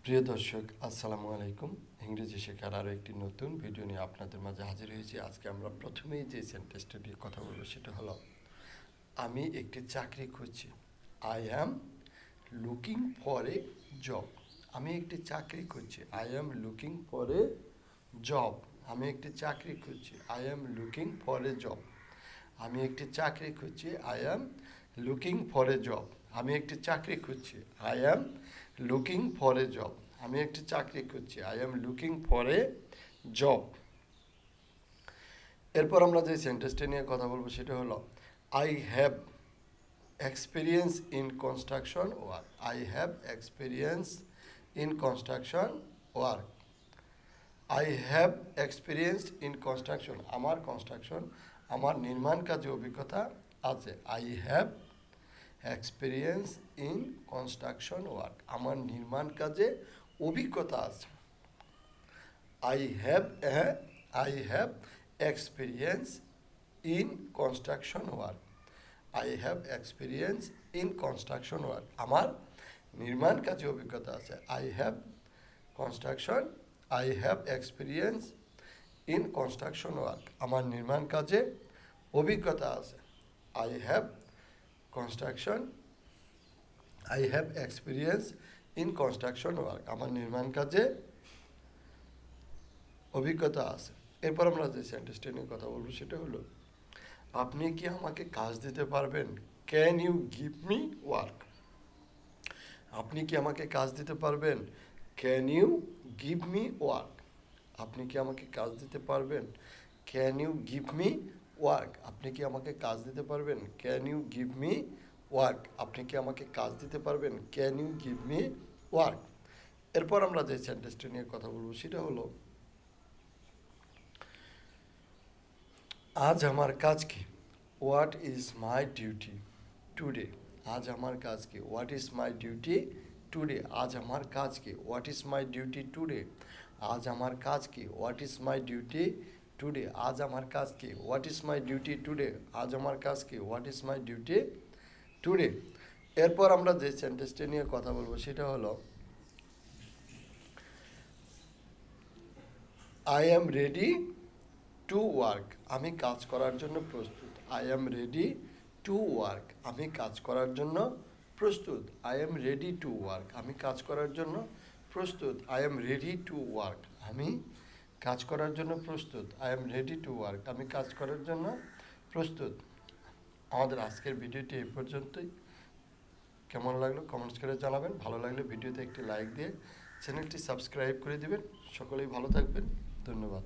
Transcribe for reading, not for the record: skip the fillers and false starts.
প্রিয় দর্শক, আসসালামু আলাইকুম। ইংরেজি শেখার আরও একটি নতুন ভিডিও নিয়ে আপনাদের মাঝে হাজির হয়েছি। আজকে আমরা প্রথমেই যে সেন্টেন্সটা নিয়ে কথা বলবো সেটা হলো, আমি একটি চাকরি খুঁজছি। I am looking for a job. আমি একটি চাকরি খুঁজছি। I am looking for a job. আমি একটি চাকরি খুঁজছি। I am looking for a job. আমি একটি চাকরি খুঁজছি। I am looking for a job. আমি একটি চাকরি খুঁজছি। I am looking for a job. আমি একটি চাকরি খুঁজছি। I am looking for a job. এরপর আমরা যে সেন্টেন্সটা নিয়ে কথা বলবো সেটা হলো, I have experience in construction work. I have experience in construction work. I have experience in construction. আমার নির্মাণ কাজে অভিজ্ঞতা আছে। I have experience in construction work. আমার নির্মাণ কাজে অভিজ্ঞতা আছে। I have experience in construction work. I have experience in construction work. আমার নির্মাণ কাজে অভিজ্ঞতা আছে। I have experience in construction work. আমার নির্মাণ কাজে অভিজ্ঞতা আছে। I have construction I have experience in construction work. আমার নির্মাণ কাজে অভিজ্ঞতা আছে। এরপর আমরা যে সেন্টেন্সটা নিয়ে কথা বলবো সেটা হলো, আপনি কি আমাকে কাজ দিতে পারবেন? Can you give me work. আপনি কি আমাকে কাজ দিতে পারবেন? Can you give me work. আপনি কি আমাকে কাজ দিতে পারবেন? Can you give me work. আপনি কি আমাকে কাজ দিতে পারবেন? Can you give me work. আপনি কি আমাকে কাজ দিতে পারবেন? Can you give me work. এরপর আমরা যে সেন্টেন্সটা নিয়ে কথা বলবো সেটা হলো, আজ আমার কাজ কি? What is my duty today. আজ আমার কাজ কি? What is my duty today. আজ আমার কাজ কি? What is my duty today. আজ আমার কাজ কি? What is my duty today. আজ আমার কাজ কি? What is my duty today. আজ আমার কাজ কি? What is my duty today. এরপর আমরা যে সেন্টেন্সটা নিয়ে কথা বলবো সেটা হলো, I am ready to work. আমি কাজ করার জন্য প্রস্তুত। I am ready to work. আমি কাজ করার জন্য প্রস্তুত। I am ready to work. আমি কাজ করার জন্য প্রস্তুত। I am ready to work. আমি কাজ করার জন্য প্রস্তুত। I am ready to work. আমি কাজ করার জন্য প্রস্তুত। আমাদের আজকের ভিডিওটি এই পর্যন্তই। কেমন লাগলো কমেন্টস করে জানাবেন। ভালো লাগলে ভিডিওতে একটি লাইক দিয়ে চ্যানেলটি সাবস্ক্রাইব করে দিবেন। সকলেই ভালো থাকবেন। ধন্যবাদ।